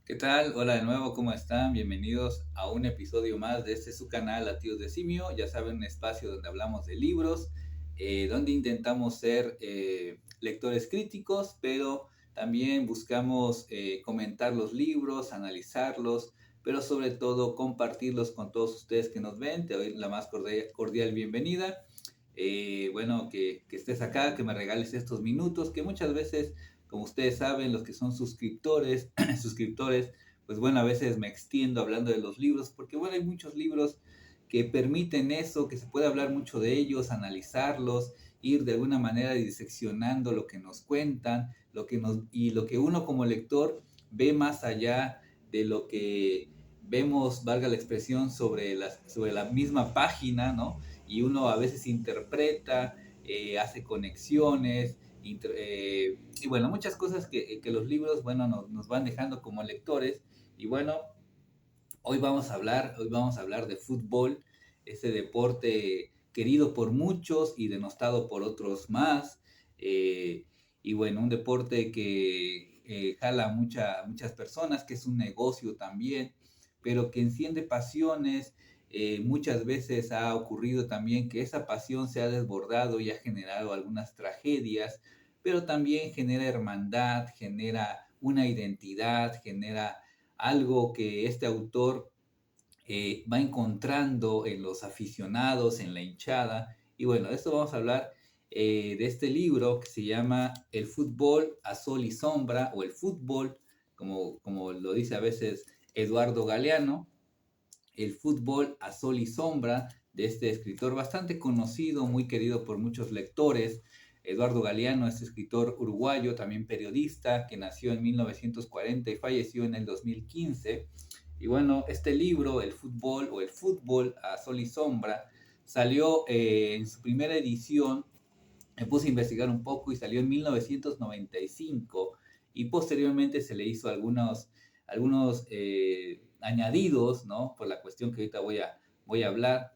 ¿Qué tal? Hola de nuevo, ¿cómo están? Bienvenidos a un episodio más de este su canal Latidos de Simio. Ya saben, un espacio donde hablamos de libros, donde intentamos ser lectores críticos, pero también buscamos comentar los libros, analizarlos, pero sobre todo compartirlos con todos ustedes que nos ven. Te doy la más cordial bienvenida. Bueno, que estés acá, que me regales estos minutos, que muchas veces, como ustedes saben, los que son suscriptores, suscriptores, pues bueno, a veces me extiendo hablando de los libros, porque bueno, hay muchos libros que permiten eso, que se puede hablar mucho de ellos, analizarlos, ir de alguna manera diseccionando lo que nos cuentan, y lo que uno como lector ve más allá de lo que vemos, valga la expresión, sobre la misma página, ¿no? Y uno a veces interpreta, hace conexiones, y bueno, muchas cosas que los libros, bueno, nos van dejando como lectores. Y bueno, hoy vamos a hablar de fútbol, ese deporte querido por muchos y denostado por otros más. eh, y bueno, un deporte que jala muchas personas, que es un negocio también, pero que enciende pasiones. Muchas veces ha ocurrido también que esa pasión se ha desbordado y ha generado algunas tragedias, pero también genera hermandad, genera una identidad, genera algo que este autor va encontrando en los aficionados, en la hinchada. Y bueno, de esto vamos a hablar, de este libro que se llama El fútbol a sol y sombra, o el fútbol, como lo dice a veces Eduardo Galeano, el fútbol a sol y sombra, de este escritor bastante conocido, muy querido por muchos lectores. Eduardo Galeano es escritor uruguayo, también periodista, que nació en 1940 y falleció en el 2015. Y bueno, este libro, El fútbol a sol y sombra, salió en su primera edición. Me puse a investigar un poco y salió en 1995, y posteriormente se le hizo algunos añadidos, ¿no? Por la cuestión que ahorita voy a hablar,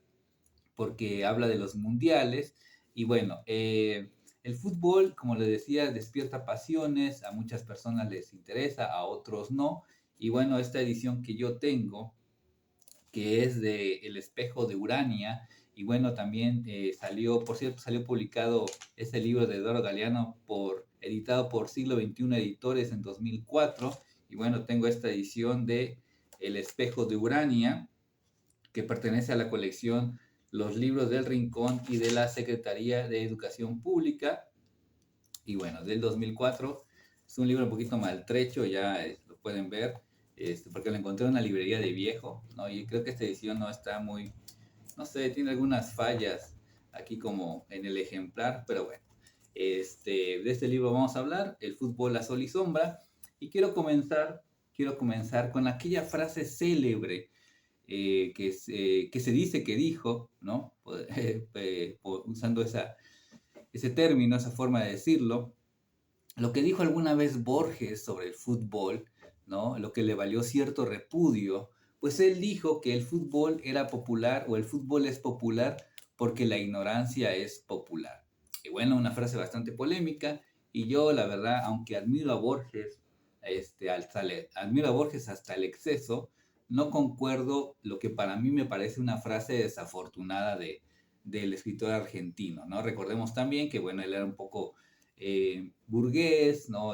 porque habla de los mundiales. Y bueno, el fútbol, como les decía, despierta pasiones, a muchas personas les interesa, a otros no. Y bueno, esta edición que yo tengo, que es de El espejo de Urania. Y bueno, también salió, por cierto, salió publicado este libro de Eduardo Galeano, editado por Siglo XXI Editores en 2004. Y bueno, tengo esta edición de El espejo de Urania, que pertenece a la colección Los libros del Rincón y de la Secretaría de Educación Pública. Y bueno, del 2004. Es un libro un poquito maltrecho, ya lo pueden ver, porque lo encontré en una librería de viejo, ¿no? Y creo que esta edición no está muy, no sé, tiene algunas fallas aquí como en el ejemplar, pero bueno. De este libro vamos a hablar, El fútbol a sol y sombra. Y quiero comenzar con aquella frase célebre, que se dice que dijo, ¿no? Usando ese término, esa forma de decirlo, lo que dijo alguna vez Borges sobre el fútbol, ¿no? Lo que le valió cierto repudio, pues él dijo que el fútbol era popular, o el fútbol es popular porque la ignorancia es popular. Y bueno, una frase bastante polémica. Y yo, la verdad, aunque admiro a Borges, admiro a Borges hasta el exceso, no concuerdo lo que para mí me parece una frase desafortunada del escritor argentino, ¿no? Recordemos también que, bueno, él era un poco burgués, ¿no?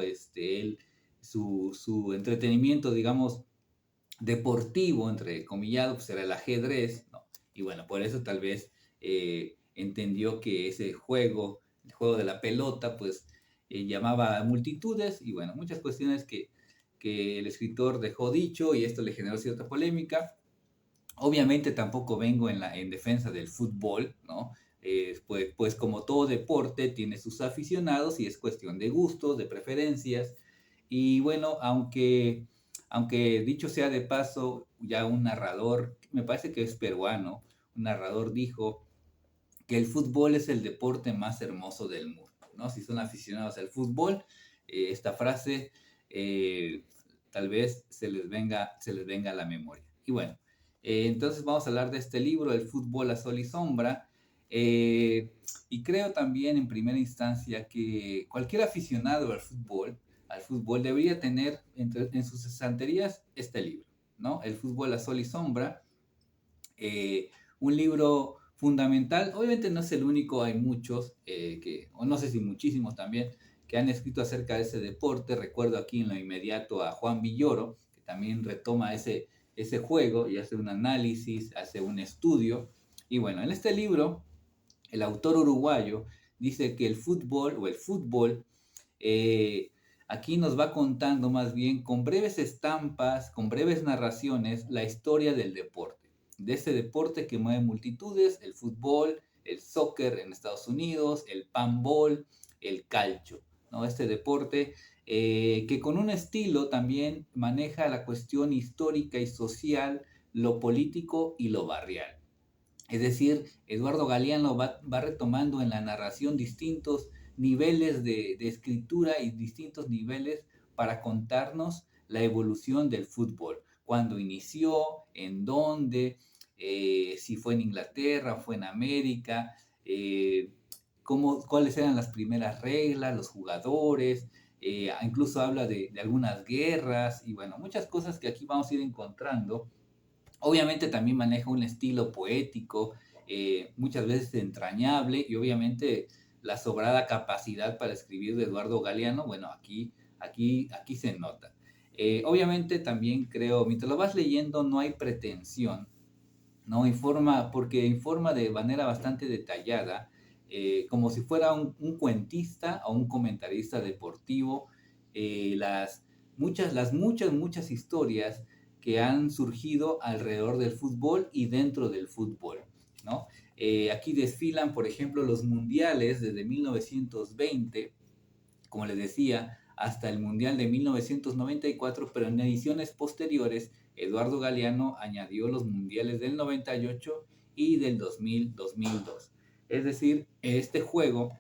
Su entretenimiento, digamos, deportivo, entre comillado, pues era el ajedrez, ¿no? Y bueno, por eso tal vez entendió que ese juego, el juego de la pelota, pues llamaba a multitudes. Y bueno, muchas cuestiones que el escritor dejó dicho, y esto le generó cierta polémica. Obviamente tampoco vengo en defensa del fútbol, ¿no? Pues como todo deporte tiene sus aficionados y es cuestión de gustos, de preferencias. Y bueno, aunque dicho sea de paso, ya un narrador, me parece que es peruano, un narrador dijo que el fútbol es el deporte más hermoso del mundo, ¿no? Si son aficionados al fútbol, esta frase eh, tal vez se les venga a la memoria. Y bueno, entonces vamos a hablar de este libro, El fútbol a sol y sombra. Y creo también en primera instancia que cualquier aficionado al fútbol, al fútbol, debería tener en sus estanterías este libro, ¿no? El fútbol a sol y sombra, un libro fundamental. Obviamente no es el único, hay muchos, o no sé si muchísimos también, que han escrito acerca de ese deporte. Recuerdo aquí en lo inmediato a Juan Villoro, que también retoma ese juego y hace un análisis, hace un estudio. Y bueno, en este libro, el autor uruguayo dice que el fútbol, eh, aquí nos va contando más bien con breves estampas, con breves narraciones, la historia del deporte, de ese deporte que mueve multitudes, el fútbol, el soccer en Estados Unidos, el panball, el calcio, ¿no? Este deporte que con un estilo también maneja la cuestión histórica y social, lo político y lo barrial. Es decir, Eduardo Galeano va retomando en la narración distintos niveles de escritura y distintos niveles para contarnos la evolución del fútbol. Cuándo inició, en dónde, si fue en Inglaterra, fue en América, cuáles eran las primeras reglas, los jugadores, incluso habla de algunas guerras y bueno, muchas cosas que aquí vamos a ir encontrando. Obviamente también maneja un estilo poético, muchas veces entrañable y obviamente la sobrada capacidad para escribir de Eduardo Galeano, bueno, aquí se nota. Obviamente también creo, mientras lo vas leyendo no hay pretensión, ¿no? Porque informa de manera bastante detallada, como si fuera un cuentista o un comentarista deportivo, muchas historias que han surgido alrededor del fútbol y dentro del fútbol, ¿no? Aquí desfilan, por ejemplo, los mundiales desde 1920, como les decía, hasta el Mundial de 1994, pero en ediciones posteriores, Eduardo Galeano añadió los mundiales del 98 y del 2002. Es decir, este juego,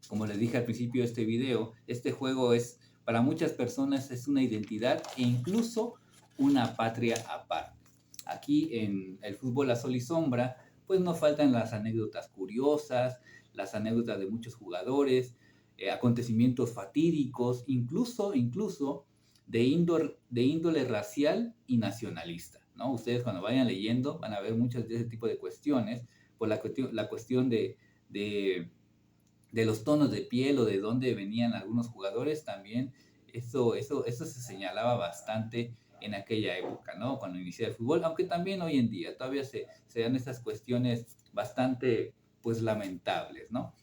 como les dije al principio de este video, este juego es, para muchas personas, es una identidad e incluso una patria aparte. Aquí en el fútbol a sol y sombra, pues no faltan las anécdotas curiosas, las anécdotas de muchos jugadores, acontecimientos fatídicos, incluso de índole racial y nacionalista, ¿no? Ustedes cuando vayan leyendo van a ver muchas de ese tipo de cuestiones, por la cuestión de los tonos de piel o de dónde venían algunos jugadores, también eso se señalaba bastante en aquella época, ¿no? Cuando inició el fútbol, aunque también hoy en día todavía se dan estas cuestiones bastante, pues, lamentables, ¿no?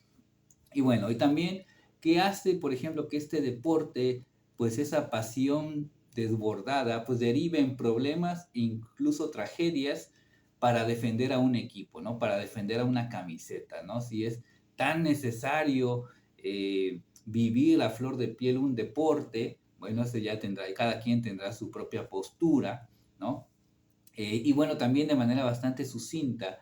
Y bueno, y también, ¿qué hace, por ejemplo, que este deporte, pues esa pasión desbordada, pues derive en problemas, incluso tragedias, para defender a un equipo, ¿no? Para defender a una camiseta, ¿no? Si es tan necesario vivir a flor de piel un deporte, bueno, eso ya tendrá, cada quien tendrá su propia postura, ¿no? Y bueno, también de manera bastante sucinta,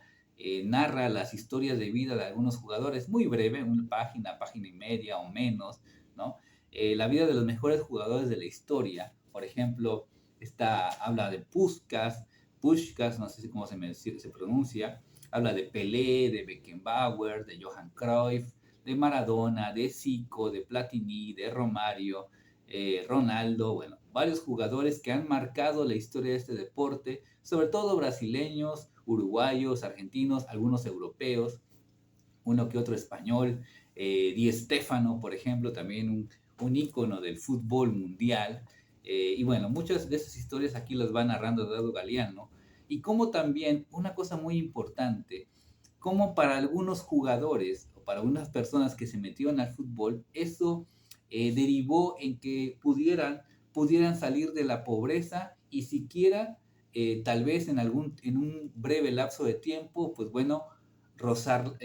narra las historias de vida de algunos jugadores, muy breve, una página, página y media o menos, ¿no? La vida de los mejores jugadores de la historia, por ejemplo, habla de Puskás, no sé cómo se pronuncia, habla de Pelé, de Beckenbauer, de Johan Cruyff, de Maradona, de Zico, de Platini, de Romario, Ronaldo, bueno, varios jugadores que han marcado la historia de este deporte, sobre todo brasileños, uruguayos, argentinos, algunos europeos, uno que otro español, Di Stéfano, por ejemplo, también un ícono del fútbol mundial. Y bueno, muchas de esas historias aquí las va narrando Eduardo Galeano. Y como también, una cosa muy importante, como para algunos jugadores o para algunas personas que se metieron al fútbol, eso derivó en que pudieran salir de la pobreza y siquiera, tal vez en un breve lapso de tiempo, pues bueno, rozar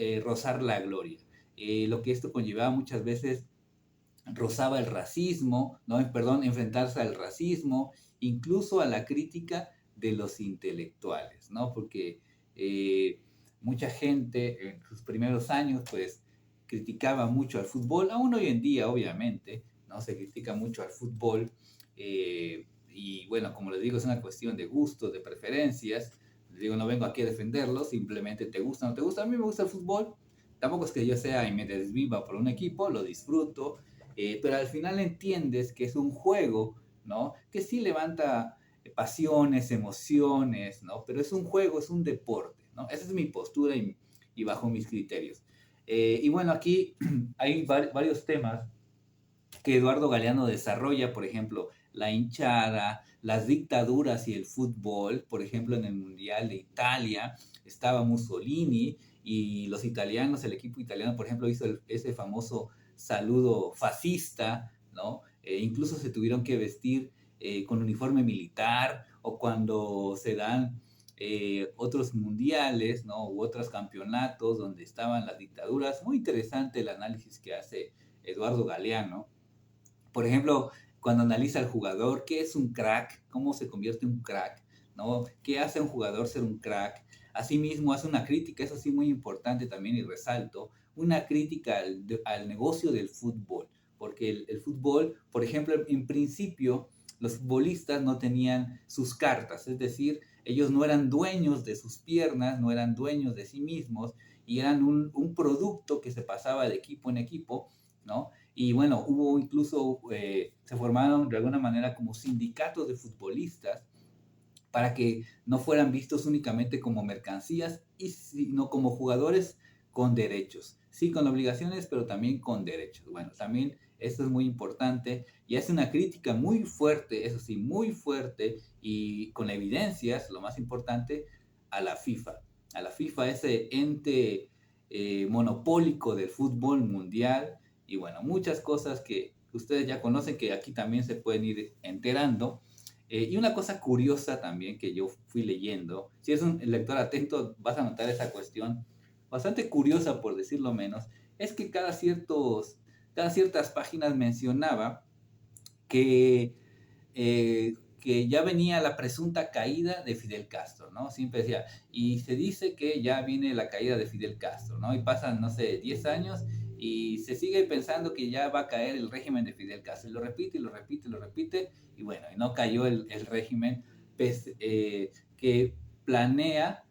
la gloria. Lo que esto conllevaba muchas veces rozaba el racismo, ¿no? Perdón, enfrentarse al racismo, incluso a la crítica de los intelectuales, ¿no? Porque mucha gente en sus primeros años, pues, criticaba mucho al fútbol, aún hoy en día, obviamente, ¿no? Se critica mucho al fútbol, y bueno, como les digo, es una cuestión de gustos, de preferencias. Les digo, no vengo aquí a defenderlo, simplemente te gusta o no te gusta. A mí me gusta el fútbol, tampoco es que yo sea y me desviva por un equipo, lo disfruto, pero al final entiendes que es un juego, ¿no? Que sí levanta pasiones, emociones, ¿no? Pero es un juego, es un deporte, ¿no? Esa es mi postura y bajo mis criterios. Y bueno, aquí hay varios temas que Eduardo Galeano desarrolla, por ejemplo, la hinchada, las dictaduras y el fútbol. Por ejemplo, en el Mundial de Italia estaba Mussolini y los italianos, el equipo italiano, por ejemplo, hizo ese famoso saludo fascista, ¿no? Incluso se tuvieron que vestir con uniforme militar, o cuando se dan otros mundiales, ¿no? U otros campeonatos donde estaban las dictaduras. Muy interesante el análisis que hace Eduardo Galeano. Por ejemplo, cuando analiza al jugador, ¿qué es un crack? ¿Cómo se convierte en un crack? ¿No? ¿Qué hace a un jugador ser un crack? Asimismo, hace una crítica, eso sí muy importante también y resalto, una crítica al negocio del fútbol. Porque el fútbol, por ejemplo, en principio, los futbolistas no tenían sus cartas, es decir, ellos no eran dueños de sus piernas, no eran dueños de sí mismos, y eran un producto que se pasaba de equipo en equipo, ¿no? Y bueno, hubo incluso, se formaron de alguna manera como sindicatos de futbolistas para que no fueran vistos únicamente como mercancías, y sino como jugadores con derechos. Sí, con obligaciones, pero también con derechos. Bueno, también esto es muy importante y hace una crítica muy fuerte, eso sí, muy fuerte y con evidencias, lo más importante, a la FIFA. A la FIFA, ese ente monopólico del fútbol mundial, y bueno, muchas cosas que ustedes ya conocen, que aquí también se pueden ir enterando. Y una cosa curiosa también que yo fui leyendo, si eres un lector atento vas a notar esa cuestión bastante curiosa, por decirlo menos, es que cada ciertas páginas mencionaba que ya venía la presunta caída de Fidel Castro, ¿no? Siempre decía, y se dice que ya viene la caída de Fidel Castro, ¿no? Y pasan, no sé, 10 años y se sigue pensando que ya va a caer el régimen de Fidel Castro. Y lo repite, y lo repite, y lo repite, y bueno, y no cayó el régimen que planea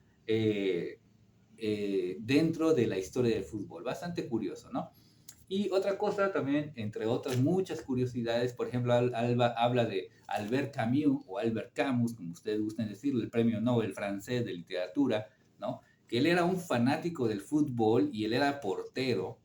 dentro de la historia del fútbol. Bastante curioso, ¿no? Y otra cosa también, entre otras muchas curiosidades, por ejemplo, Alba habla de Albert Camus, o Albert Camus, como ustedes gusten decirlo, el premio Nobel francés de literatura, ¿no? Que él era un fanático del fútbol y él era portero,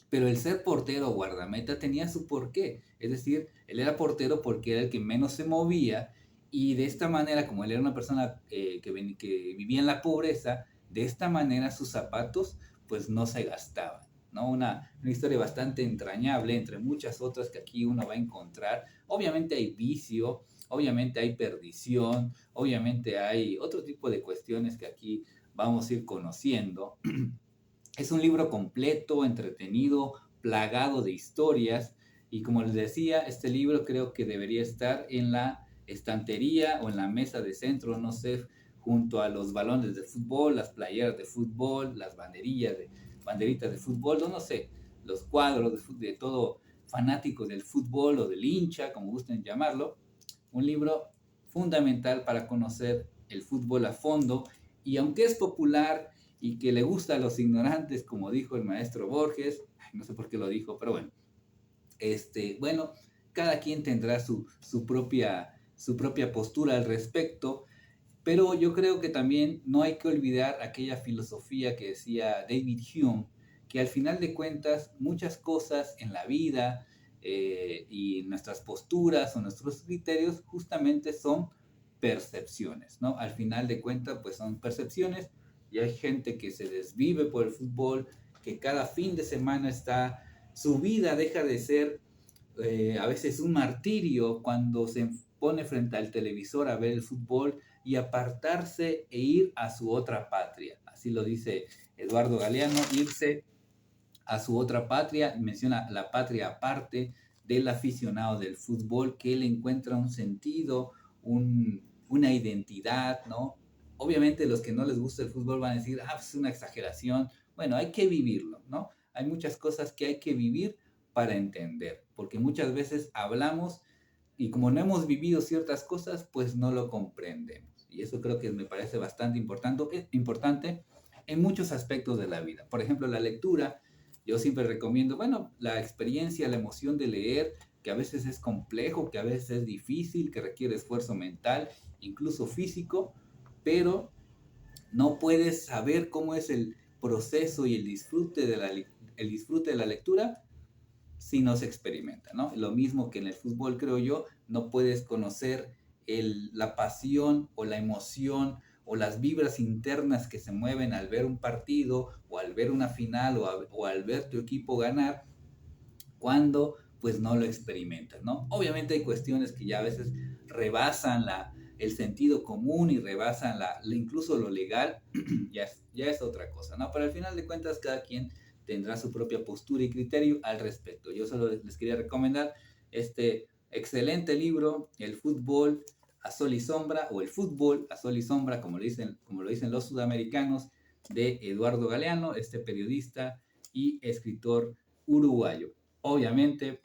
pero el ser portero o guardameta tenía su porqué. Es decir, él era portero porque era el que menos se movía, y de esta manera, como él era una persona que vivía en la pobreza, de esta manera sus zapatos pues no se gastaban, ¿no? Una historia bastante entrañable, entre muchas otras que aquí uno va a encontrar. Obviamente hay vicio, obviamente hay perdición, obviamente hay otro tipo de cuestiones que aquí vamos a ir conociendo. Es un libro completo, entretenido, plagado de historias, y como les decía, este libro creo que debería estar en la estantería o en la mesa de centro, no sé, junto a los balones de fútbol, las playeras de fútbol, las banderitas de fútbol, no sé, los cuadros de todo fanático del fútbol o del hincha, como gusten llamarlo. Un libro fundamental para conocer el fútbol a fondo, y aunque es popular y que le gusta a los ignorantes, como dijo el maestro Borges, no sé por qué lo dijo, pero bueno, bueno, cada quien tendrá su propia postura al respecto, pero yo creo que también no hay que olvidar aquella filosofía que decía David Hume, que al final de cuentas muchas cosas en la vida y nuestras posturas o nuestros criterios justamente son percepciones, ¿no? Al final de cuentas pues son percepciones, y hay gente que se desvive por el fútbol, que cada fin de semana su vida deja de ser a veces un martirio cuando se pone frente al televisor a ver el fútbol, y apartarse e ir a su otra patria. Así lo dice Eduardo Galeano, irse a su otra patria, menciona la patria aparte del aficionado del fútbol, que él encuentra un sentido, una identidad, ¿no? Obviamente los que no les gusta el fútbol van a decir, pues es una exageración. Bueno, hay que vivirlo, ¿no? Hay muchas cosas que hay que vivir para entender, porque muchas veces hablamos y como no hemos vivido ciertas cosas, pues no lo comprendemos. Y eso creo que me parece bastante importante en muchos aspectos de la vida. Por ejemplo, la lectura. Yo siempre recomiendo, bueno, la experiencia, la emoción de leer, que a veces es complejo, que a veces es difícil, que requiere esfuerzo mental, incluso físico, pero no puedes saber cómo es el proceso y el disfrute de la lectura si no se experimenta, ¿no? Lo mismo que en el fútbol, creo yo, no puedes conocer la pasión o la emoción o las vibras internas que se mueven al ver un partido o al ver una final o al ver tu equipo ganar cuando pues no lo experimentas, ¿no? Obviamente hay cuestiones que ya a veces rebasan el sentido común y rebasan incluso lo legal, ya es otra cosa, ¿no? Pero al final de cuentas cada quien tendrá su propia postura y criterio al respecto. Yo solo les quería recomendar este excelente libro, El fútbol a sol y sombra, o El fútbol a sol y sombra, como lo dicen los sudamericanos, de Eduardo Galeano, este periodista y escritor uruguayo. Obviamente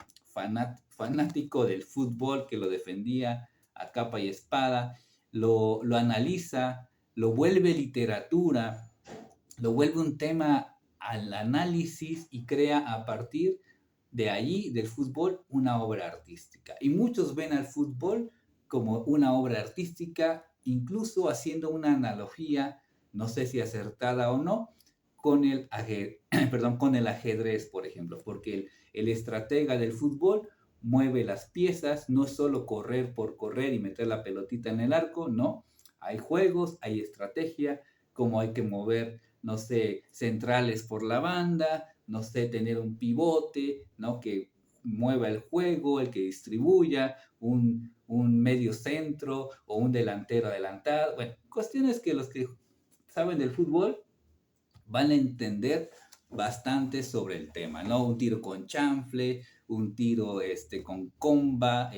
fanático del fútbol, que lo defendía a capa y espada, lo analiza, lo vuelve literatura, lo vuelve un tema al análisis y crea a partir de allí, del fútbol, una obra artística. Y muchos ven al fútbol como una obra artística, incluso haciendo una analogía, no sé si acertada o no, con el perdón, con el ajedrez, por ejemplo, porque el estratega del fútbol mueve las piezas, no es solo correr por correr y meter la pelotita en el arco, no, hay juegos, hay estrategia, como hay que mover, no sé, centrales por la banda, no sé, tener un pivote, ¿no? Que mueva el juego, el que distribuya, un medio centro o un delantero adelantado. Bueno, cuestiones que los que saben del fútbol van a entender bastante sobre el tema, ¿no? Un tiro con chanfle, un tiro con comba,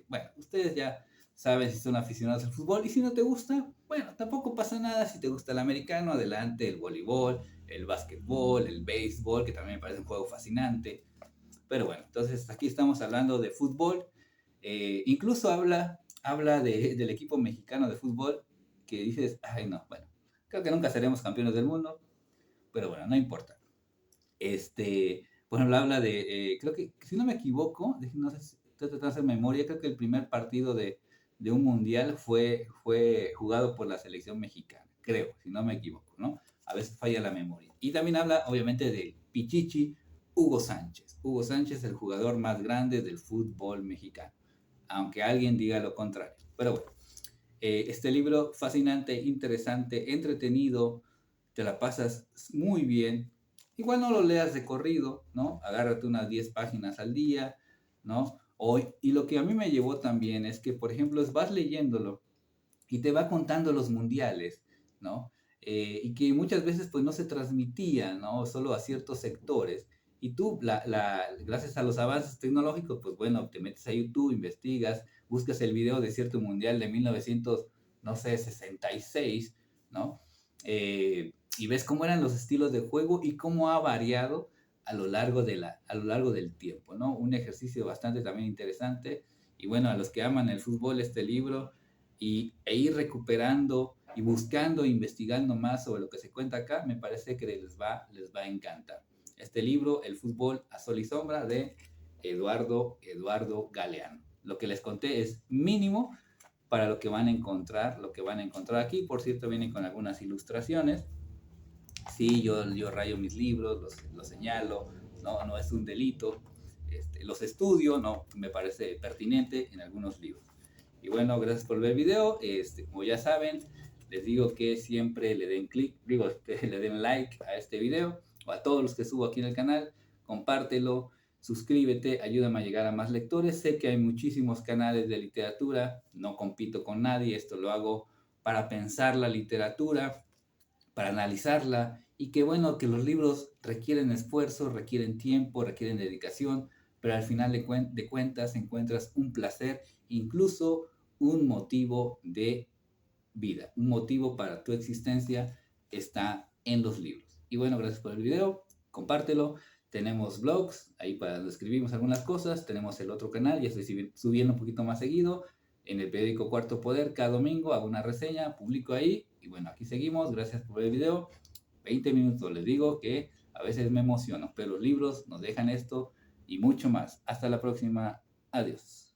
bueno, ustedes ya saben si son aficionados al fútbol y si no te gusta, bueno, tampoco pasa nada. Si te gusta el americano, adelante, el voleibol, el básquetbol, el béisbol, que también me parece un juego fascinante. Pero bueno, entonces aquí estamos hablando de fútbol. Incluso habla del equipo mexicano de fútbol, que dices, ay no, bueno, creo que nunca seremos campeones del mundo, pero bueno, no importa. Por ejemplo, habla creo que, si no me equivoco, no sé si estoy tratando de hacer memoria, creo que el primer partido de un mundial fue jugado por la selección mexicana, creo, si no me equivoco, ¿no? A veces falla la memoria. Y también habla, obviamente, del Pichichi Hugo Sánchez. Hugo Sánchez, el jugador más grande del fútbol mexicano, aunque alguien diga lo contrario. Pero bueno, este libro fascinante, interesante, entretenido, te la pasas muy bien. Igual no lo leas de corrido, ¿no? Agárrate unas 10 páginas al día, ¿no? Y lo que a mí me llevó también es que, por ejemplo, vas leyéndolo y te va contando los mundiales, ¿no? Y que muchas veces pues no se transmitía, ¿no? Solo a ciertos sectores. Y tú, gracias a los avances tecnológicos, pues bueno, te metes a YouTube, investigas, buscas el video de cierto mundial de 1900, no sé, 66, ¿no? Y ves cómo eran los estilos de juego y cómo ha variado a lo largo del tiempo, ¿no? Un ejercicio bastante también interesante. Y bueno, a los que aman el fútbol, este libro, ir recuperando y buscando e investigando más sobre lo que se cuenta acá, me parece que les va a encantar. Este libro, El fútbol a sol y sombra, de Eduardo Galeano. Lo que les conté es mínimo para lo que van a encontrar aquí. Por cierto, viene con algunas ilustraciones. Sí, yo rayo mis libros, los señalo, no es un delito. Los estudio, no, me parece pertinente en algunos libros. Y bueno, gracias por ver el video. Como ya saben, les digo que siempre le den clic, digo, que le den like a este video o a todos los que subo aquí en el canal. Compártelo, suscríbete, ayúdame a llegar a más lectores. Sé que hay muchísimos canales de literatura, no compito con nadie, esto lo hago para pensar la literatura, para analizarla, y que bueno, que los libros requieren esfuerzo, requieren tiempo, requieren dedicación, pero al final de cuentas encuentras un placer, incluso un motivo de vida, un motivo para tu existencia está en los libros. Y bueno, gracias por el video, compártelo. Tenemos blogs, ahí para donde escribimos algunas cosas. Tenemos el otro canal, ya estoy subiendo un poquito más seguido. En el periódico Cuarto Poder, cada domingo hago una reseña, publico ahí. Y bueno, aquí seguimos, gracias por ver el video. 20 minutos, les digo que a veces me emociono, pero los libros nos dejan esto y mucho más. Hasta la próxima. Adiós.